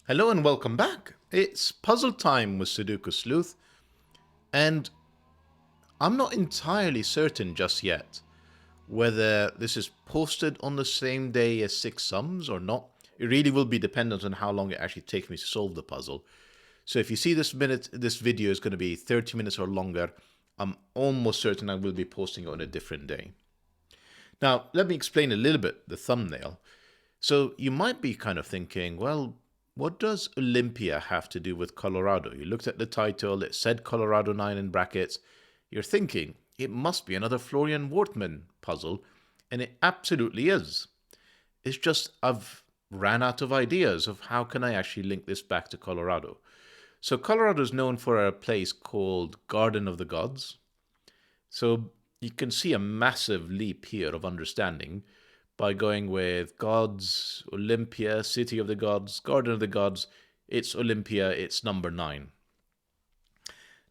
Hello and welcome back. It's puzzle time with Sudoku Sleuth, and I'm not entirely certain just yet whether this is posted on the same day as Six Sums or not. It really will be dependent on how long it actually takes me to solve the puzzle. So if you see this video is going to be 30 minutes or longer, I'm almost certain I will be posting it on a different day. Now, let me explain a little bit the thumbnail. So you might be kind of thinking, well, what does Olympia have to do with Colorado? You looked at the title, it said Colorado 9 in brackets. You're thinking, it must be another Florian Wortmann puzzle, and it absolutely is. It's just I've ran out of ideas of how can I actually link this back to Colorado. So Colorado is known for a place called Garden of the Gods. So you can see a massive leap here of understanding by going with gods, Olympia, City of the Gods, Garden of the Gods. It's Olympia, it's number 9.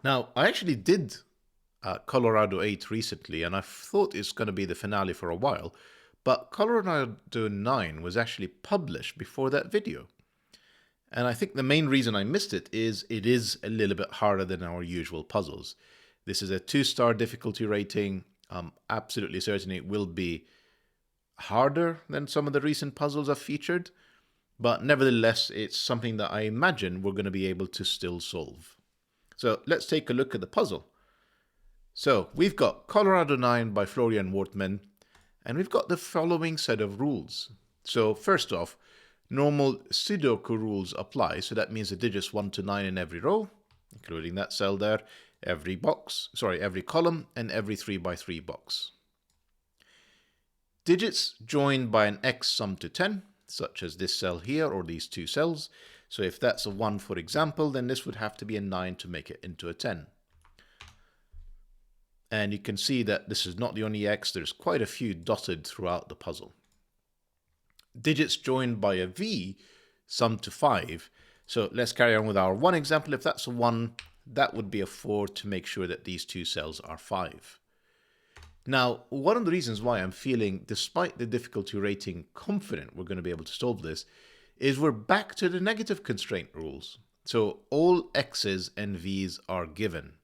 Now, I actually did Colorado 8 recently, and I thought it's going to be the finale for a while, but Colorado 9 was actually published before that video. And I think the main reason I missed it is a little bit harder than our usual puzzles. This is a 2-star difficulty rating. I'm absolutely certain it will be harder than some of the recent puzzles I've featured, but nevertheless, it's something that I imagine we're going to be able to still solve. So let's take a look at the puzzle. So we've got Colorado 9 by Florian Wortmann, and we've got the following set of rules. So first off, normal Sudoku rules apply, so that means the digits 1 to 9 in every row, including that cell there, every column, and every 3x3 box. Digits joined by an X sum to 10, such as this cell here or these two cells. So if that's a 1, for example, then this would have to be a 9 to make it into a 10. And you can see that this is not the only X, there's quite a few dotted throughout the puzzle. Digits joined by a V sum to 5. So let's carry on with our 1 example. If that's a 1, that would be a 4 to make sure that these two cells are 5. Now, one of the reasons why I'm feeling, despite the difficulty rating, confident we're going to be able to solve this is we're back to the negative constraint rules. So all X's and V's are given.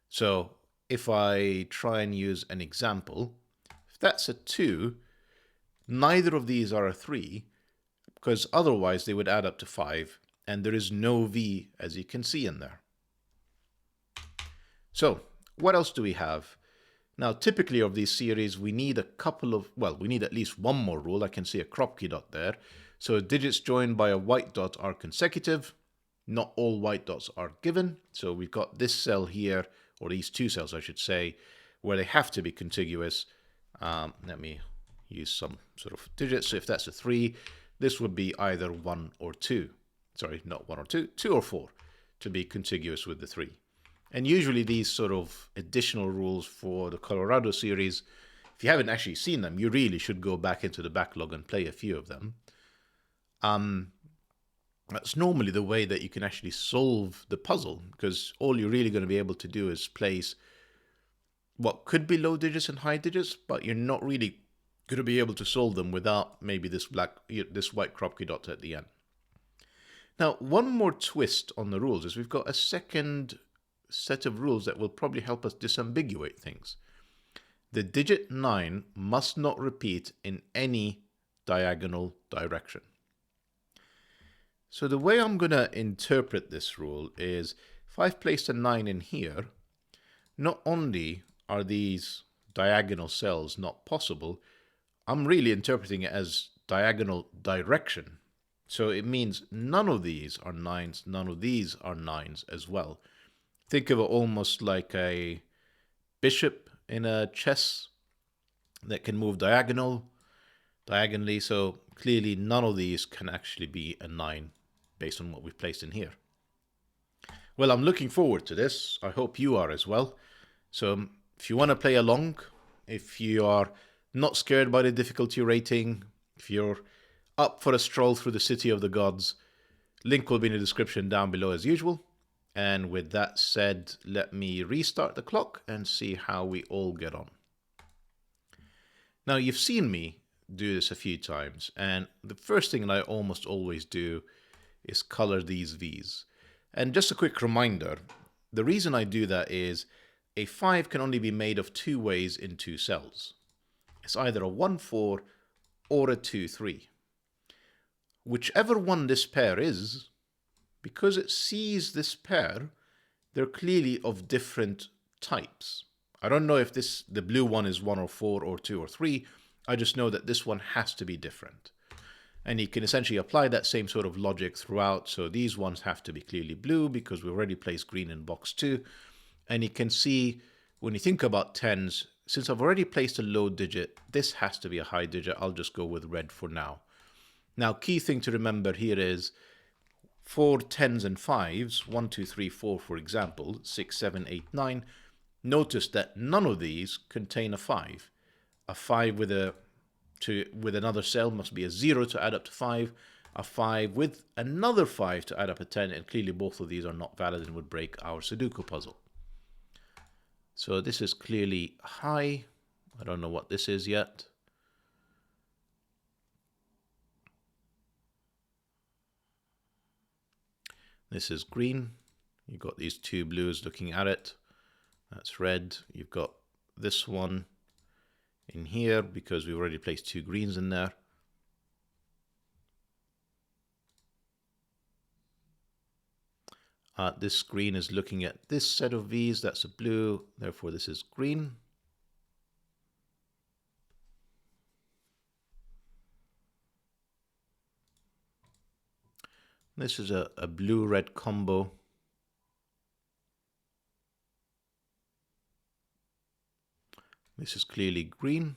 So if I try and use an example, if that's a 2, neither of these are a 3, because otherwise they would add up to 5, and there is no V, as you can see in there. So what else do we have? Now, typically of these series, we need we need at least one more rule. I can see a crop key dot there. So digits joined by a white dot are consecutive. Not all white dots are given. So we've got this cell here, or these two cells, I should say, where they have to be contiguous. Let me use some sort of digits. So if that's a 3, this would be either 1 or 2. Sorry, not 1 or 2, 2 or 4 to be contiguous with the 3. And usually these sort of additional rules for the Colorado series, if you haven't actually seen them, you really should go back into the backlog and play a few of them. That's normally the way that you can actually solve the puzzle, because all you're really going to be able to do is place what could be low digits and high digits, but you're not really going to be able to solve them without maybe this white crop key dot at the end. Now, one more twist on the rules is we've got a second set of rules that will probably help us disambiguate things. The digit 9 must not repeat in any diagonal direction. So the way I'm going to interpret this rule is if I've placed a 9 in here, not only are these diagonal cells not possible, I'm really interpreting it as diagonal direction. So it means none of these are 9s, none of these are 9s as well. Think of it almost like a bishop in a chess that can move diagonally. So clearly none of these can actually be a 9 based on what we've placed in here. Well, I'm looking forward to this. I hope you are as well. So if you want to play along, if you are not scared by the difficulty rating, if you're up for a stroll through the City of the Gods, link will be in the description down below as usual. And with that said, let me restart the clock and see how we all get on. Now, you've seen me do this a few times, and the first thing that I almost always do is color these V's. And just a quick reminder, the reason I do that is a 5 can only be made of two ways in two cells. It's either a 1-4 or a 2-3. Whichever one this pair is, because it sees this pair, they're clearly of different types. I don't know if the blue one is 1 or 4 or 2 or 3. I just know that this one has to be different. And you can essentially apply that same sort of logic throughout. So these ones have to be clearly blue because we already placed green in box 2. And you can see when you think about tens, since I've already placed a low digit, this has to be a high digit. I'll just go with red for now. Now, key thing to remember here is for tens and fives, 1, 2, 3, 4, for example, 6, 7, 8, 9, notice that none of these contain a 5. A 5 with another cell must be a 0 to add up to 5. A 5 with another 5 to add up to 10, and clearly both of these are not valid and would break our Sudoku puzzle. So this is clearly high. I don't know what this is yet. This is green. You've got these two blues looking at it. That's red. You've got this one in here because we've already placed two greens in there. This green is looking at this set of V's. That's a blue. Therefore, this is green. This is a blue-red combo. This is clearly green.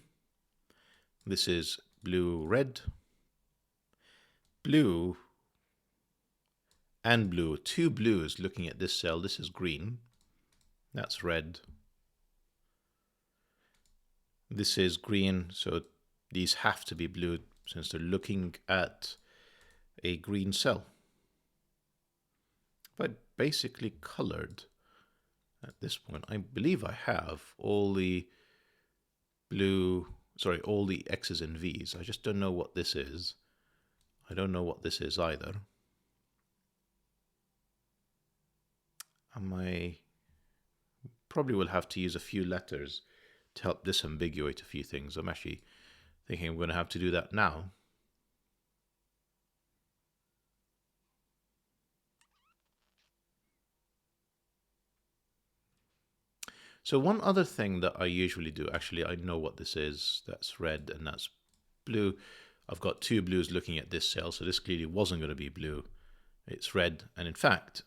This is blue-red. Blue and blue. Two blues looking at this cell. This is green. That's red. This is green, so these have to be blue since they're looking at a green cell. But basically colored at this point, I believe I have all the all the X's and V's. I just don't know what this is. I don't know what this is either. I probably will have to use a few letters to help disambiguate a few things. I'm actually thinking I'm going to have to do that now. So one other thing that I usually do, actually I know what this is. That's red and that's blue. I've got two blues looking at this cell, so this clearly wasn't going to be blue. It's red, and in fact,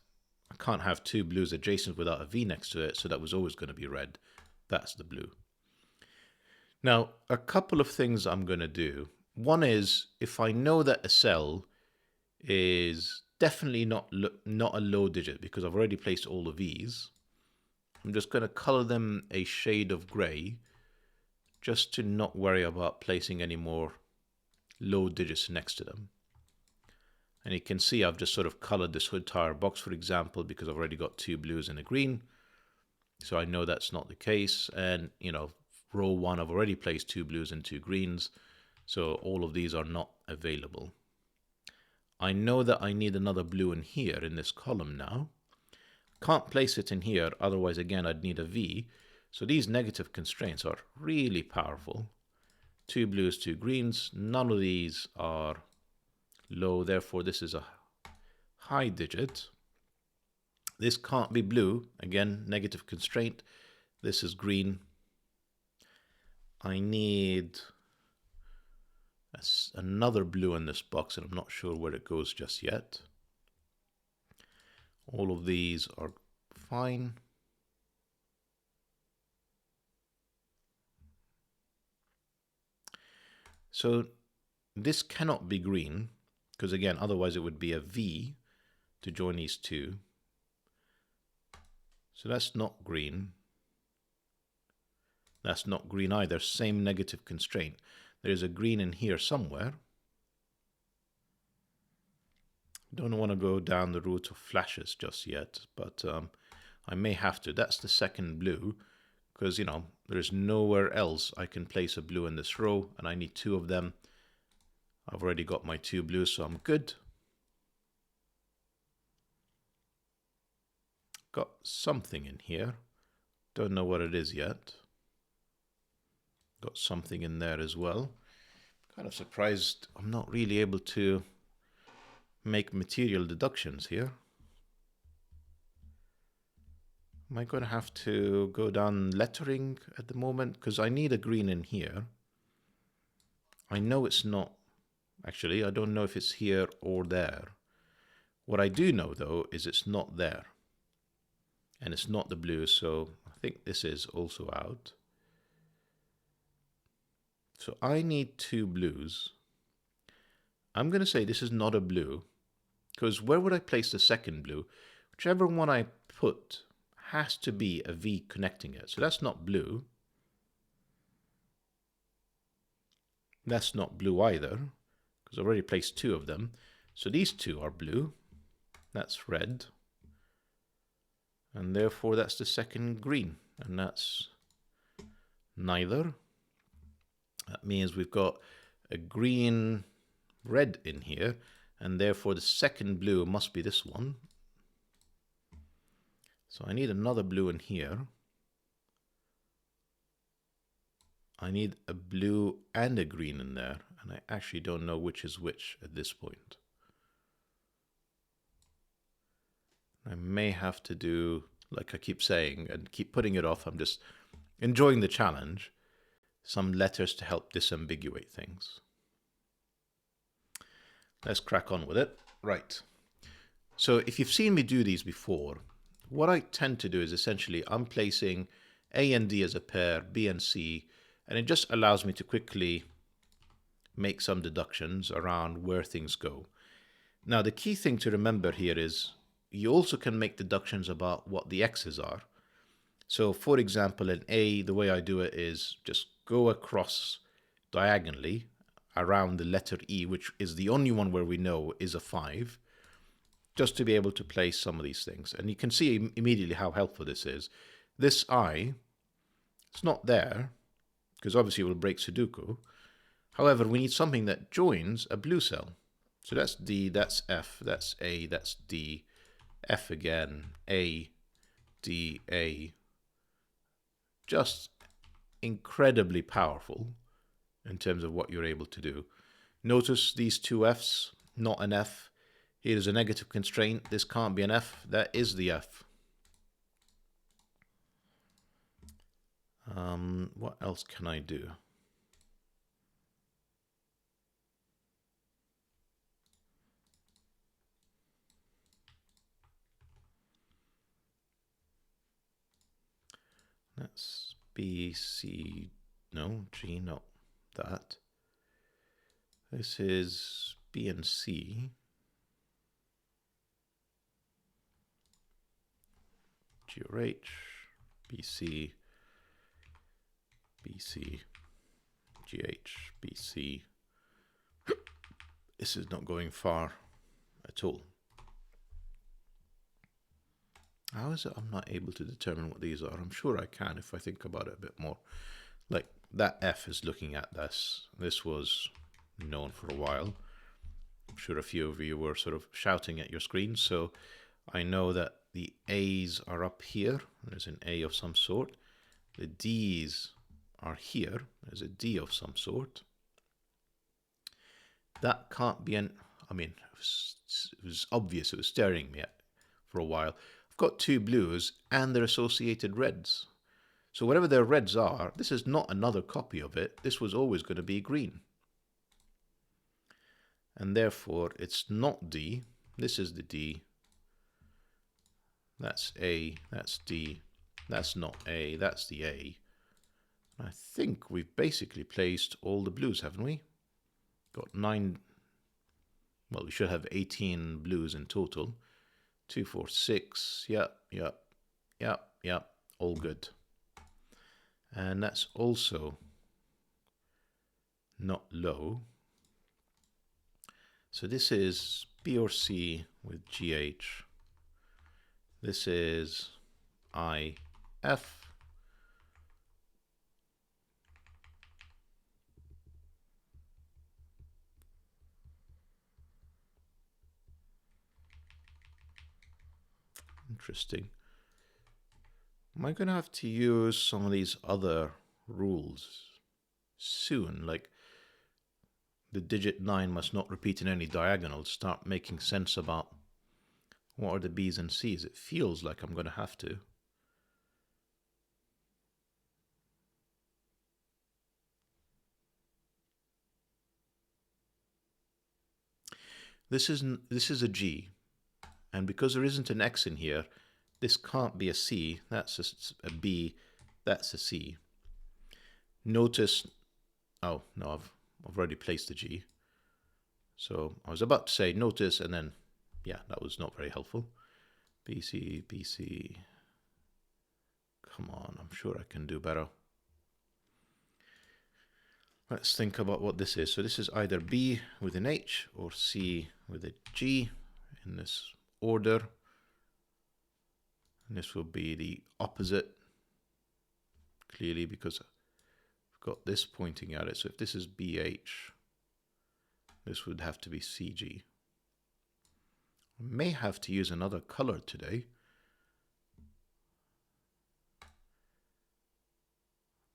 I can't have two blues adjacent without a V next to it, so that was always going to be red. That's the blue. Now, a couple of things I'm going to do. One is, if I know that a cell is definitely not a low digit because I've already placed all the V's, I'm just going to color them a shade of gray just to not worry about placing any more low digits next to them. And you can see I've just sort of colored this hood tire box, for example, because I've already got two blues and a green. So I know that's not the case. And, you know, row 1, I've already placed two blues and two greens. So all of these are not available. I know that I need another blue in here in this column now. Can't place it in here, otherwise again I'd need a V. So these negative constraints are really powerful. Two blues, two greens. None of these are low, therefore this is a high digit. This can't be blue, again negative constraint. This is green. I need another blue in this box, and I'm not sure where it goes just yet. All of these are fine. So this cannot be green, because again, otherwise it would be a V to join these two. So that's not green. That's not green either, same negative constraint. There's a green in here somewhere. Don't want to go down the route of flashes just yet, but I may have to. That's the second blue, because, you know, there's nowhere else I can place a blue in this row, and I need two of them. I've already got my two blues, so I'm good. got something in here. Don't know what it is yet. Got something in there as well. Kind of surprised I'm not really able to make material deductions here. Am I going to have to go down lettering at the moment? Because I need a green in here. I know it's not. Actually, I don't know if it's here or there. What I do know, though, is it's not there. And it's not the blue, so I think this is also out. So I need two blues. I'm going to say this is not a blue, because where would I place the second blue? Whichever one I put has to be a V connecting it. So that's not blue. That's not blue either, because I already placed two of them. So these two are blue. That's red. And therefore that's the second green. And that's neither. That means we've got a green red in here, and therefore the second blue must be this one. So I need another blue in here. I need a blue and a green in there, and I actually don't know which is which at this point. I may have to do, like I keep saying, and keep putting it off, I'm just enjoying the challenge, some letters to help disambiguate things. Let's crack on with it. Right. So if you've seen me do these before, what I tend to do is essentially I'm placing A and D as a pair, B and C, and it just allows me to quickly make some deductions around where things go. Now, the key thing to remember here is you also can make deductions about what the X's are. So, for example, in A, the way I do it is just go across diagonally around the letter E, which is the only one where we know is a 5, just to be able to place some of these things. And you can see immediately how helpful this is. This I, it's not there, because obviously it will break Sudoku. However, we need something that joins a blue cell. So that's D, that's F, that's A, that's D, F again, A, D, A. Just incredibly powerful in terms of what you're able to do. Notice these two Fs, not an F. Here is a negative constraint. This can't be an F. That is the F. What else can I do? That's B, C, no, G, no, that. This is B and C. G or H, B, C, B, C, G, H, B, C. This is not going far at all. How is it I'm not able to determine what these are? I'm sure I can if I think about it a bit more. Like that F is looking at this. This was known for a while. I'm sure a few of you were sort of shouting at your screen. So I know that the A's are up here. There's an A of some sort. The D's are here. There's a D of some sort. That can't be an, I mean, it was obvious. It was staring me at for a while. I've got two blues and their associated reds. So whatever their reds are, this is not another copy of it. This was always going to be green. And therefore, it's not D. This is the D. That's A. That's D. That's not A. That's the A. I think we've basically placed all the blues, haven't we? Got 9. Well, we should have 18 blues in total. 2, 4, 6. Yep. All good. And that's also not low. So this is B or C with GH. This is I, F. Interesting. Am I going to have to use some of these other rules soon? Like the digit 9 must not repeat in any diagonals. Start making sense about what are the B's and C's. It feels like I'm going to have to. This is a G, and because there isn't an X in here, this can't be a C. That's a B. That's a C. Notice, oh no, I've already placed the G. So I was about to say notice, and then yeah, that was not very helpful. BC, BC. Come on, I'm sure I can do better. Let's think about what this is. So this is either B with an H or C with a G in this order. And this will be the opposite, clearly, because I've got this pointing at it. So if this is BH, this would have to be CG. I may have to use another color today.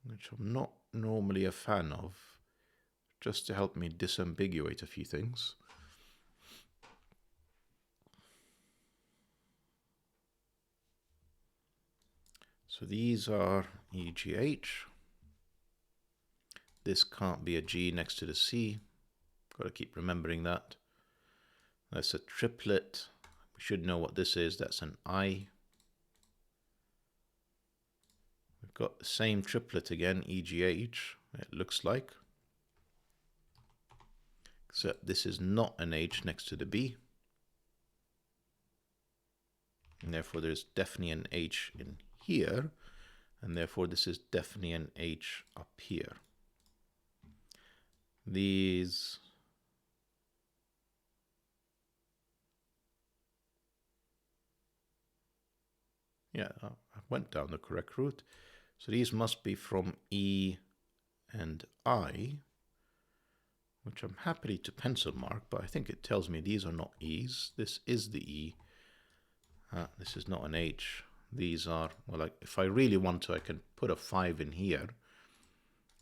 Which I'm not normally a fan of, just to help me disambiguate a few things. So these are EGH. This can't be a G next to the C. Got to keep remembering that. That's a triplet. We should know what this is. That's an I. We've got the same triplet again, EGH, it looks like. Except this is not an H next to the B. And therefore there's definitely an H in here. And therefore this is definitely an H up here. These... yeah, I went down the correct route. So these must be from E and I, which I'm happy to pencil mark, but I think it tells me these are not E's. This is the E. This is not an H. These are, well, like, if I really want to, I can put a 5 in here,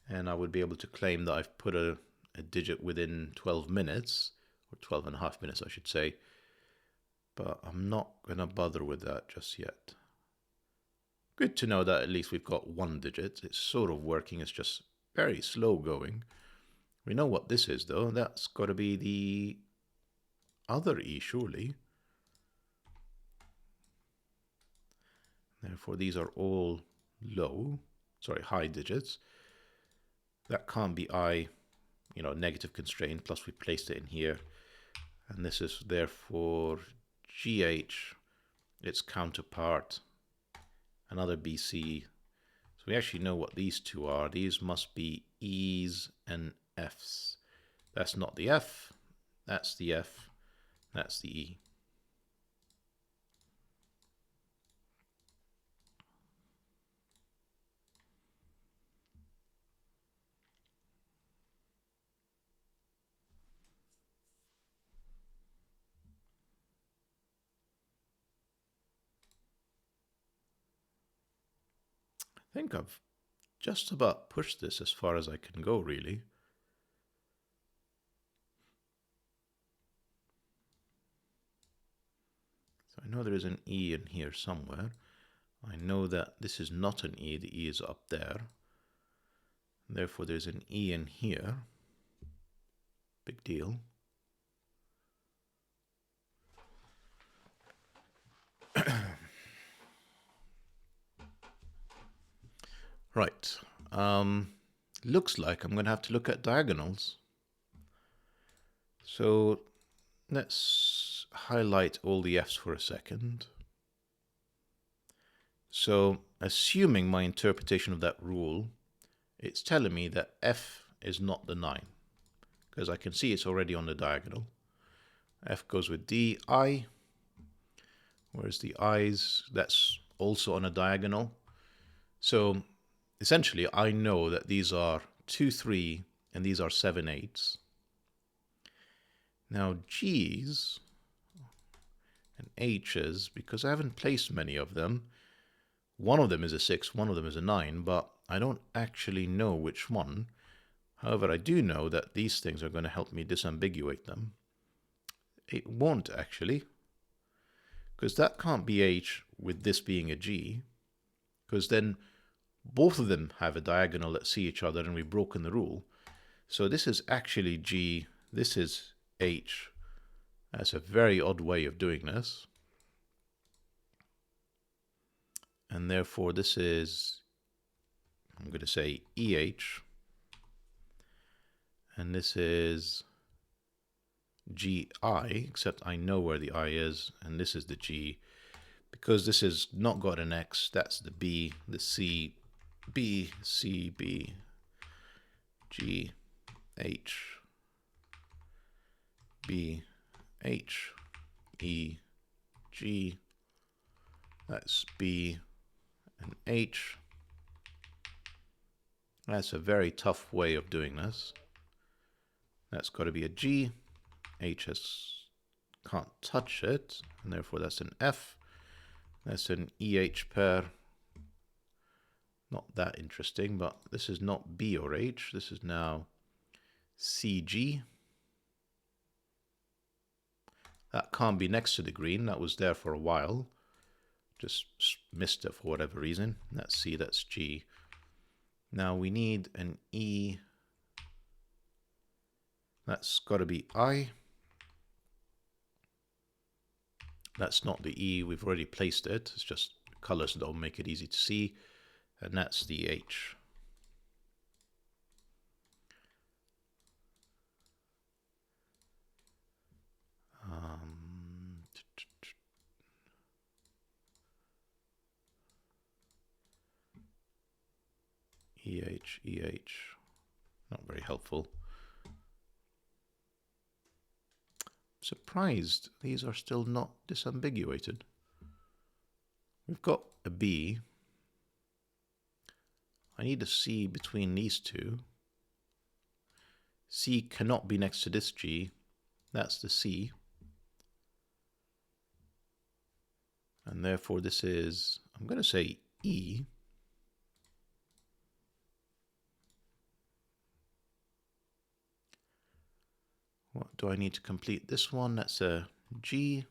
and I would be able to claim that I've put a digit within 12 minutes, or 12 and a half minutes, I should say. But I'm not going to bother with that just yet. Good to know that at least we've got one digit. It's sort of working. It's just very slow going. We know what this is, though. That's got to be the other E, surely. Therefore, these are all high digits. That can't be I, negative constraint, plus we placed it in here. And this is therefore GH, its counterpart, another BC. So we actually know what these two are. These must be E's and F's. That's not the F, that's the F, that's the E. I think I've just about pushed this as far as I can go, really. So I know there is an E in here somewhere. I know that this is not an E, the E is up there. Therefore there's an E in here. Big deal. Right. Looks like I'm going to have to look at diagonals. So let's highlight all the F's for a second. So assuming my interpretation of that rule, it's telling me that F is not the 9, because I can see it's already on the diagonal. F goes with D, I, whereas the I's, that's also on a diagonal. So essentially, I know that these are 2, 3, and these are 7, 8s. Now G's and H's, because I haven't placed many of them, One of them is a 6, one of them is a 9, but I don't actually know which one. However, I do know that these things are going to help me disambiguate them. It won't actually, because that can't be H with this being a G, because then both of them have a diagonal that see each other and we've broken the rule. So this is actually G, this is H. That's a very odd way of doing this. And therefore this is, I'm going to say EH. And this is GI, except I know where the I is, and this is the G. Because this has not got an X, that's the B, the C, B, C, B, G, H, B, H, E, G, that's B and H. That's a very tough way of doing this. That's got to be a G. H can't touch it, and therefore that's an F. That's an EH pair. Not that interesting, but this is not B or H. This is now CG. That can't be next to the green. That was there for a while. Just missed it for whatever reason. That's C, that's G. Now we need an E. That's got to be I. That's not the E. We've already placed it. It's just colors don't make it easy to see. And that's the H. EH. Not very helpful. Surprised these are still not disambiguated. We've got a B. I need a C between these two. C cannot be next to this G. That's the C. And therefore this is, I'm going to say E. What do I need to complete this one? That's a G.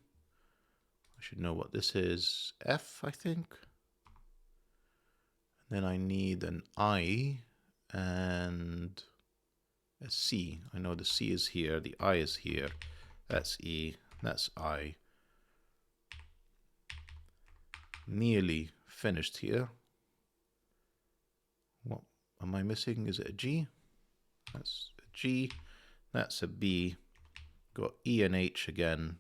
I should know what this is. F, I think. And then I need an I and a C. I know the C is here, the I is here. That's E, that's I. Nearly finished here. What am I missing? Is it a G? That's a G. That's a B. Got E and H again.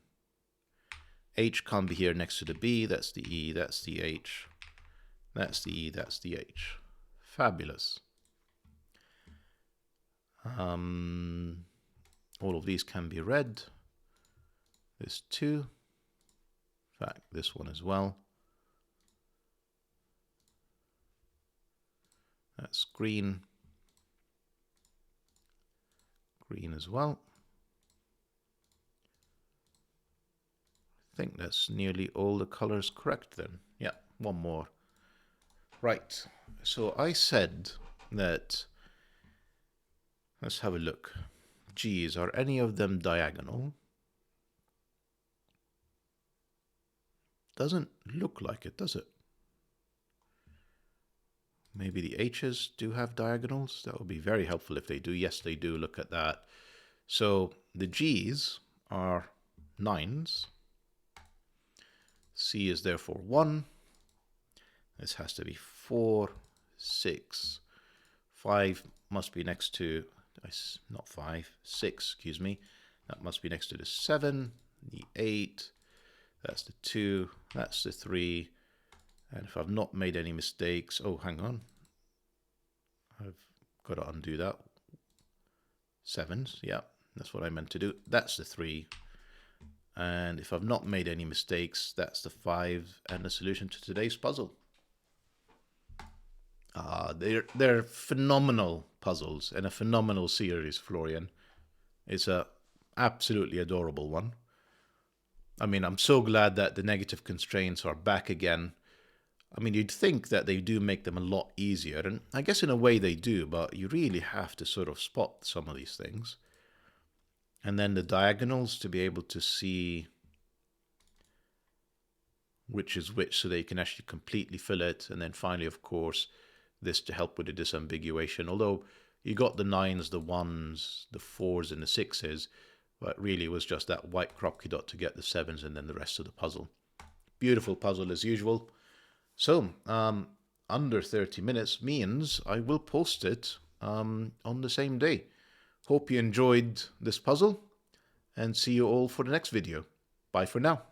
H can't be here next to the B. That's the E. That's the H. That's the E. That's the H. Fabulous. All of these can be read. This too. In fact, this one as well. That's green. Green as well. I think that's nearly all the colors correct then. Yeah, one more. Right, so I said that, let's have a look. G's, are any of them diagonal? Doesn't look like it, does it? Maybe the H's do have diagonals. That would be very helpful if they do. Yes, they do. Look at that. So the G's are 9s. C is therefore 1. This has to be 4, 6. 5 must be next to, not 5, 6, excuse me. That must be next to the 7, the 8. That's the 2. That's the 3. And if I've not made any mistakes, oh, hang on. I've got to undo that. 7s, yeah, that's what I meant to do. That's the 3. And if I've not made any mistakes, that's the 5 and the solution to today's puzzle. They're phenomenal puzzles and a phenomenal series, Florian. It's a absolutely adorable one. I mean, I'm so glad that the negative constraints are back again. I mean, you'd think that they do make them a lot easier, and I guess in a way they do, but you really have to sort of spot some of these things. And then the diagonals to be able to see which is which so they can actually completely fill it. And then finally, of course, this to help with the disambiguation. Although you got the 9s, the 1s, the 4s, and the 6s, but really it was just that white Kropke dot to get the 7s and then the rest of the puzzle. Beautiful puzzle as usual. So, under 30 minutes means I will post it on the same day. Hope you enjoyed this puzzle, and see you all for the next video. Bye for now.